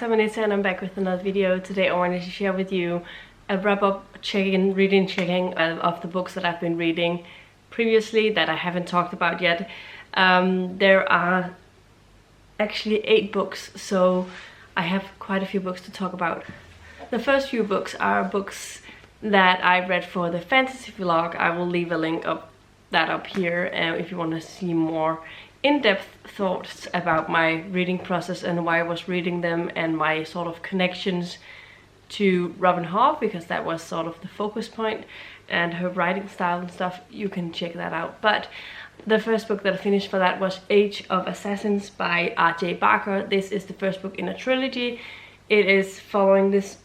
guys, I'm Anita and I'm back with another video. Today I wanted to share with you a wrap-up reading checking of the books that I've been reading previously that I haven't talked about yet. There are actually 8 books, so I have quite a few books to talk about. The first few books are books that I read for the fantasy vlog. I will leave a link of that up here if you want to see more in-depth thoughts about my reading process and why I was reading them and my sort of connections to Robb and Hobb, because that was sort of the focus point, and her writing style and stuff. You can check that out. But the first book that I finished for that was Age of Assassins by R.J. Barker. This is the first book in a trilogy. It is following this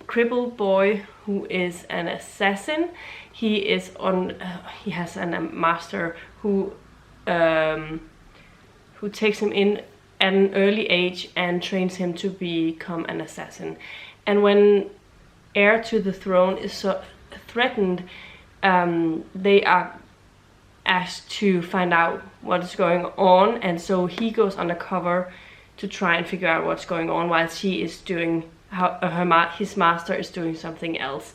crippled boy who is an assassin. He is on he has a master who takes him in at an early age and trains him to become an assassin. And when heir to the throne is so threatened, they are asked to find out what is going on, and so he goes undercover to try and figure out what's going on while she is doing his master is doing something else.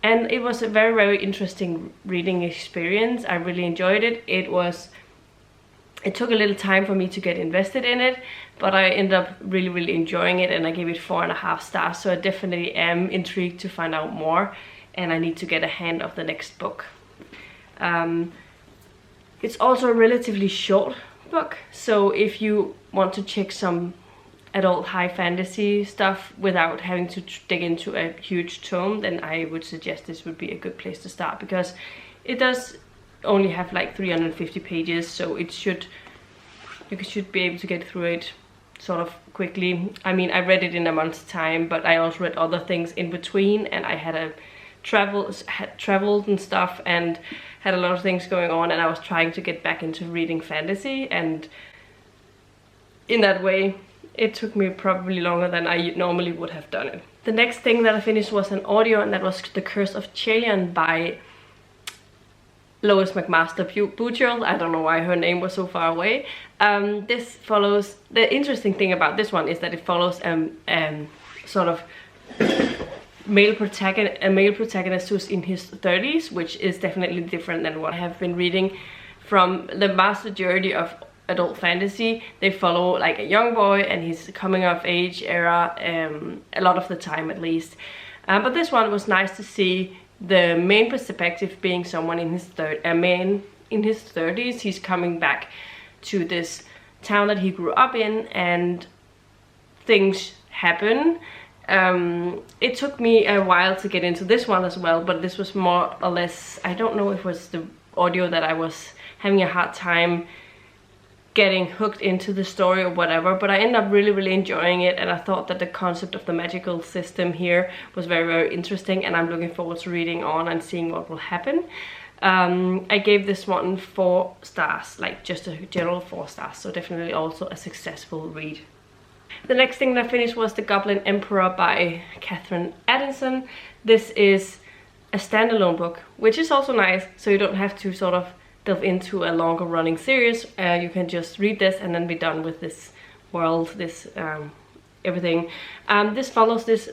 And it was a very, very interesting reading experience. I really enjoyed it. It took a little time for me to get invested in it, but I ended up really, really enjoying it, and I gave it 4.5 stars. So I definitely am intrigued to find out more, and I need to get a hand of the next book. It's also a relatively short book, so if you want to check some adult high fantasy stuff without having to dig into a huge tome, then I would suggest this would be a good place to start, because it does only have like 350 pages, so you should be able to get through it sort of quickly. I mean, I read it in a month's time, but I also read other things in between, and I had traveled and stuff and had a lot of things going on, and I was trying to get back into reading fantasy, and in that way it took me probably longer than I normally would have done it. The next thing that I finished was an audio, and that was The Curse of Chaleon by Lois McMaster Bujold. I don't know why her name was so far away. This follows, the interesting thing about this one is that it follows sort of a male protagonist who's in his 30s, which is definitely different than what I have been reading from the vast majority of adult fantasy. They follow like a young boy and his coming of age era, a lot of the time at least. But this one was nice to see the main perspective being someone in his 30s. He's coming back to this town that he grew up in, and things happen. It took me a while to get into this one as well, but this was more or less, I don't know if it was the audio that I was having a hard time getting hooked into the story or whatever, but I ended up really, really enjoying it, and I thought that the concept of the magical system here was very, very interesting, and I'm looking forward to reading on and seeing what will happen. I gave this one 4 stars, like just a general 4 stars, so definitely also a successful read. The next thing that I finished was The Goblin Emperor by Katherine Addison. This is a standalone book, which is also nice, so you don't have to sort of delve into a longer running series. You can just read this and then be done with this world, this everything. This follows this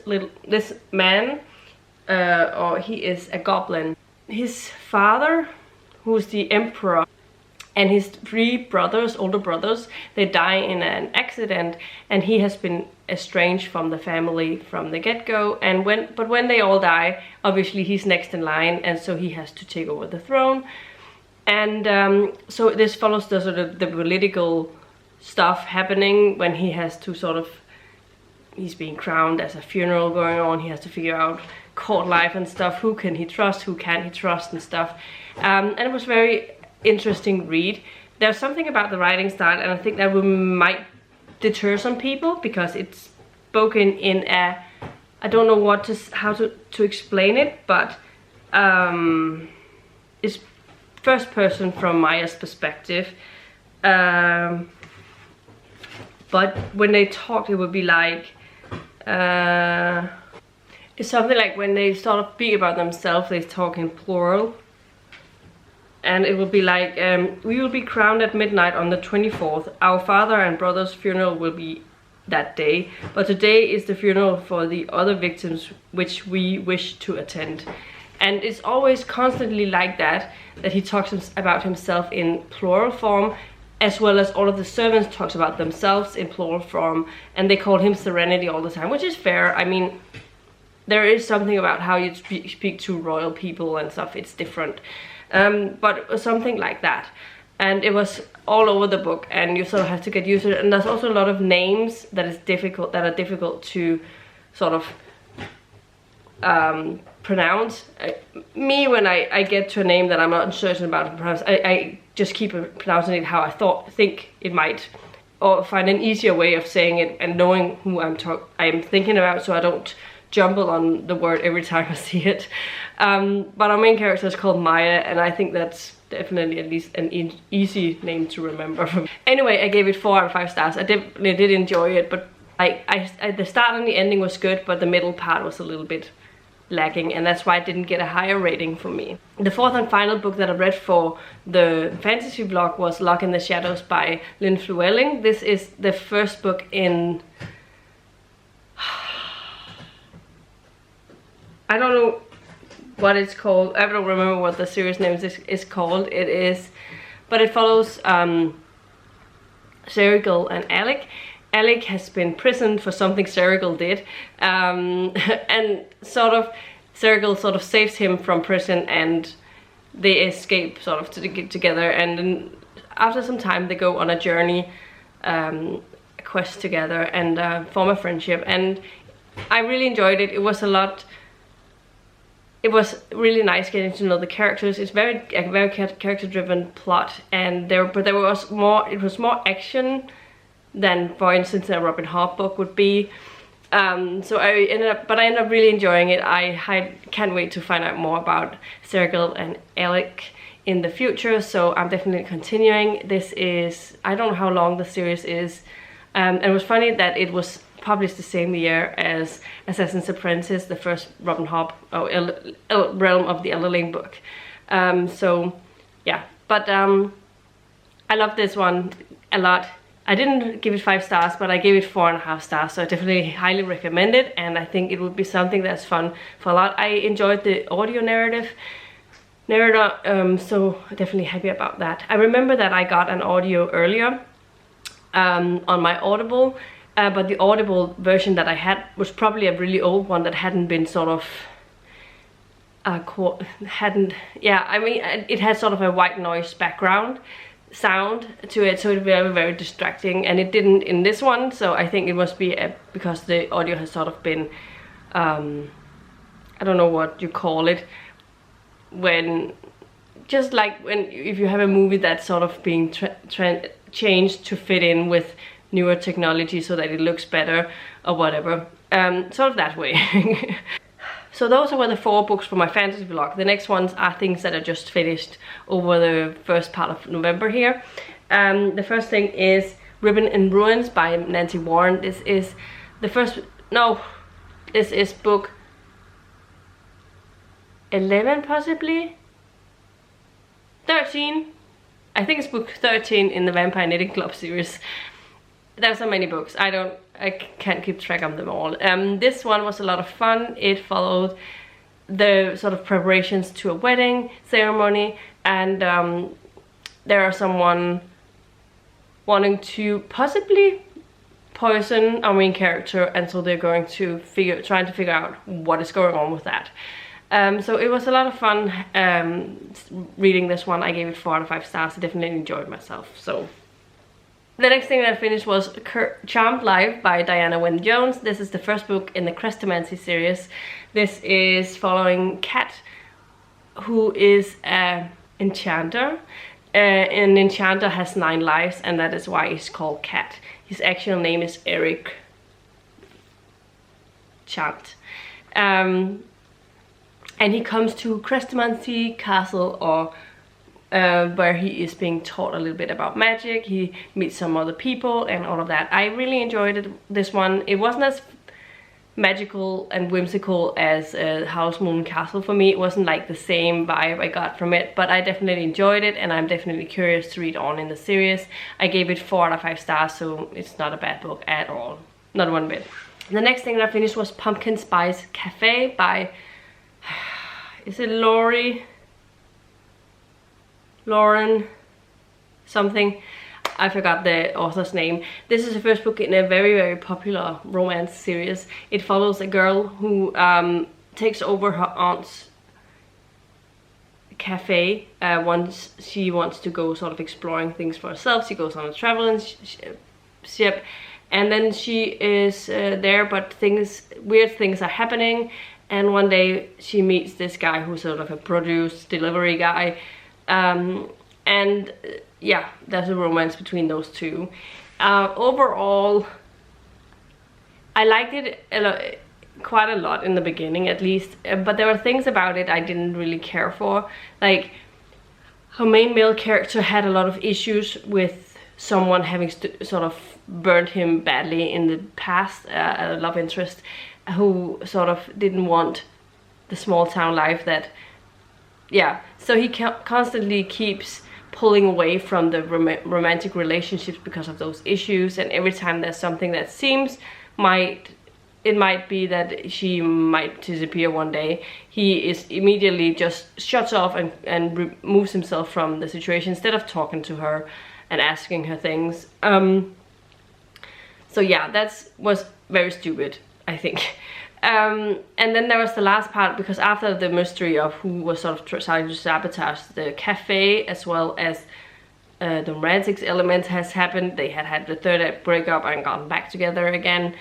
man, or he is a goblin. His father, who's the emperor, and his 3 brothers, older brothers, they die in an accident, and he has been estranged from the family from the get-go. And when they all die, obviously he's next in line, and so he has to take over the throne. And so this follows the sort of the political stuff happening when he has to sort of, he's being crowned, there's a funeral going on, he has to figure out court life and stuff, who can he trust, who can't he trust and stuff. And it was very interesting read. There's something about the writing style, and I think that might deter some people, because it's spoken in a, I don't know how to explain it, but it's first person from Maya's perspective, but when they talk it would be like it's something like when they sort of speak about themselves, they talk in plural, and it will be like, we will be crowned at midnight on the 24th. Our father and brother's funeral will be that day, but today is the funeral for the other victims which we wish to attend. And it's always constantly like that he talks about himself in plural form, as well as all of the servants talks about themselves in plural form, and they call him Serenity all the time, which is fair. I mean, there is something about how you speak to royal people and stuff, it's different. But it was something like that. And it was all over the book, and you sort of have to get used to it. And there's also a lot of names that are difficult to sort of pronounce. Me, when I get to a name that I'm not certain about, I just keep pronouncing it how I think it might, or find an easier way of saying it and knowing who I'm thinking about, so I don't jumble on the word every time I see it. But our main character is called Maya, and I think that's definitely at least an easy name to remember. Anyway, I gave it 4 out of 5 stars. I definitely did enjoy it, but the start and the ending was good, but the middle part was a little bit lacking, and that's why it didn't get a higher rating for me. The fourth and final book that I read for the fantasy vlog was Lock in the Shadows by Lynn Flewelling. This is the first book in... I don't know what it's called. I don't remember what the series name is called. But it follows Serigal and Alec. Alec has been imprisoned for something Serigal did, and Serigal sort of saves him from prison, and they escape sort of to get together. And then after some time, they go on a journey, a quest together, and form a friendship. And I really enjoyed it. It was really nice getting to know the characters. It's a very character-driven plot, and it was more action than, for instance, a Robin Hobb book would be. So I ended up really enjoying it. I can't wait to find out more about Serigal and Alec in the future, so I'm definitely continuing. I don't know how long the series is, and it was funny that it was published the same year as Assassin's Apprentice, the first Robin Hobb, Realm of the Elderling book. So yeah, but I love this one a lot. I didn't give it 5 stars, but I gave it 4.5 stars, so I definitely highly recommend it, and I think it would be something that's fun for a lot. I enjoyed the audio narrator, so definitely happy about that. I remember that I got an audio earlier on my Audible, but the Audible version that I had was probably a really old one that hadn't been sort of it had sort of a white noise background sound to it, so it was very, very distracting, and it didn't in this one. So I think it must be because the audio has sort of been I don't know what you call it, if you have a movie that's sort of being changed to fit in with newer technology so that it looks better or whatever, sort of that way. So those were the 4 books for my fantasy vlog. The next ones are things that I just finished over the first part of November here. The first thing is Ribbon and Ruins by Nancy Warren. This is book 11 possibly? 13? I think it's book 13 in the Vampire Knitting Club series. There's so many books, I can't keep track of them all. This one was a lot of fun. It followed the sort of preparations to a wedding ceremony, and there are someone wanting to possibly poison our main character, and so they're going to trying to figure out what is going on with that. So it was a lot of fun reading this one. I gave it 4 out of 5 stars. I definitely enjoyed myself. So the next thing that I finished was Charmed Life by Diana Wynne Jones. This is the first book in the Crestomancy series. This is following Cat, who is an enchanter. An enchanter has 9 lives, and that is why he's called Cat. His actual name is Eric Chant. And he comes to Crestomancy Castle, or where he is being taught a little bit about magic. He meets some other people and all of that. I really enjoyed this one. It wasn't as magical and whimsical as House Moon Castle for me. It wasn't like the same vibe I got from it, but I definitely enjoyed it, and I'm definitely curious to read on in the series. I gave it 4 out of 5 stars, so it's not a bad book at all. not one bit. The next thing that I finished was Pumpkin Spice Cafe by, is it Laurie? Lauren something. I forgot the author's name. This is the first book in a very, very popular romance series. It follows a girl who takes over her aunt's cafe once she wants to go sort of exploring things for herself. She goes on a traveling ship, and then she is there, but weird things are happening, and one day she meets this guy who's sort of a produce delivery guy, and yeah, there's a romance between those two. Overall, I liked it quite a lot in the beginning, at least, but there were things about it I didn't really care for. Like, her main male character had a lot of issues with someone having sort of burned him badly in the past, a love interest who sort of didn't want the small town life that, yeah, so he constantly keeps pulling away from the romantic relationships because of those issues, and every time there's something that seems it might be that she might disappear one day, he is immediately just shuts off and removes himself from the situation instead of talking to her and asking her things. So yeah, that was very stupid, I think. And then there was the last part, because after the mystery of who was sort of trying to sabotage the cafe, as well as the romantic element has happened, they had the third breakup and gotten back together again.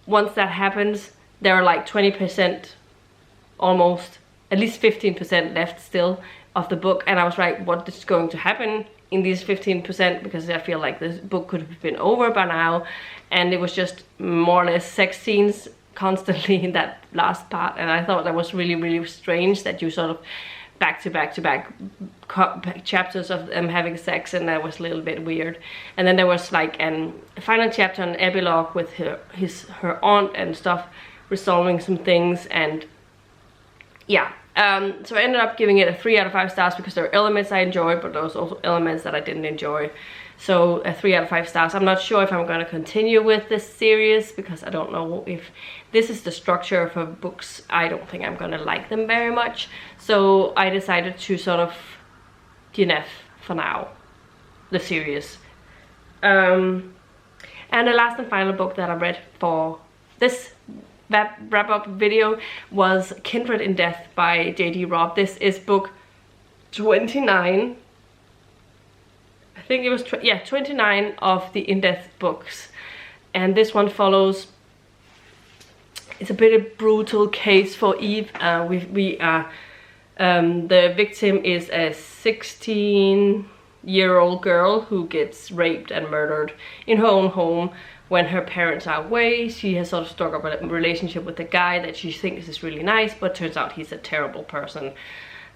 Once that happens, there are like 20%, almost, at least 15% left still of the book, and I was like, what is going to happen in these 15%, because I feel like this book could have been over by now, and it was just more or less sex scenes constantly in that last part, and I thought that was really, really strange that you sort of back to back chapters of them having sex, and that was a little bit weird. And then there was like a final chapter, an epilogue with her aunt and stuff, resolving some things, and yeah. So I ended up giving it a 3 out of 5 stars because there are elements I enjoyed, but there was also elements that I didn't enjoy. So a 3 out of 5 stars. I'm not sure if I'm going to continue with this series, because I don't know if this is the structure of her books. I don't think I'm going to like them very much. So I decided to sort of DNF for now, the series. And the last and final book that I read for this wrap-up video was Kindred in Death by J.D. Robb. This is book 29. I think it was 29 of the In Death books, and this one follows. It's a pretty brutal case for Eve. The victim is a 16-year-old girl who gets raped and murdered in her own home when her parents are away. She has sort of struck up a relationship with a guy that she thinks is really nice, but turns out he's a terrible person.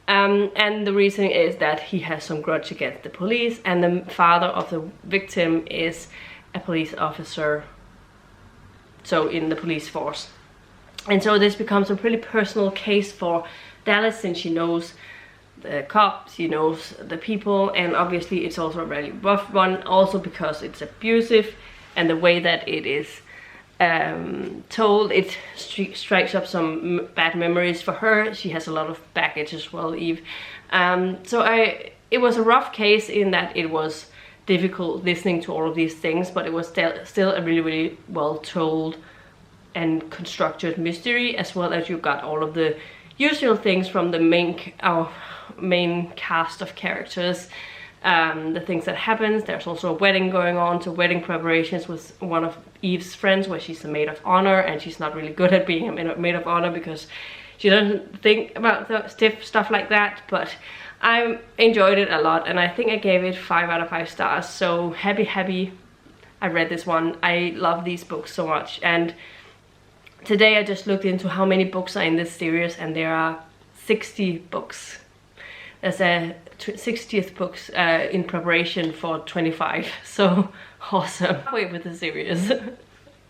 And the reason is that he has some grudge against the police, and the father of the victim is a police officer, so in the police force. And so this becomes a pretty personal case for Dallas, since she knows the cops, she knows the people, and obviously it's also a really rough one, also because it's abusive, and the way that it is told, it strikes up some bad memories for her. She has a lot of baggage as well, Eve. So it was a rough case in that it was difficult listening to all of these things, but it was still a really, really well told and constructed mystery, as well as you got all of the usual things from the main cast of characters. The things that happens. There's also a wedding going on, so wedding preparations with one of Eve's friends, where she's a maid of honor, and she's not really good at being a maid of honor because she doesn't think about the stiff stuff like that. But I enjoyed it a lot, and I think I gave it 5 out of 5 stars. So happy I read this one. I love these books so much, and today I just looked into how many books are in this series, and there are 60 books. There's a 60th books in preparation for 25, so awesome. Wait with the series.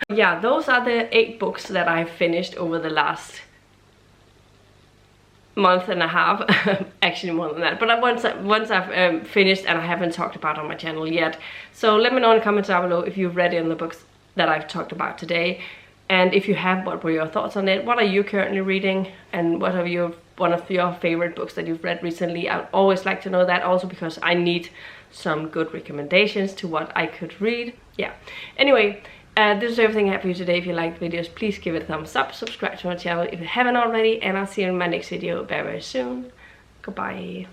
Yeah, those are the 8 books that I finished over the last month and a half. Actually more than that, but once I've finished, and I haven't talked about on my channel yet. So let me know in the comments down below if you've read any of the books that I've talked about today. And if you have, what were your thoughts on it? What are you currently reading? And what are one of your favorite books that you've read recently? I'd always like to know that, also because I need some good recommendations to what I could read. Yeah. Anyway, this is everything I have for you today. If you liked videos, please give it a thumbs up, subscribe to my channel if you haven't already, and I'll see you in my next video very, very soon. Goodbye.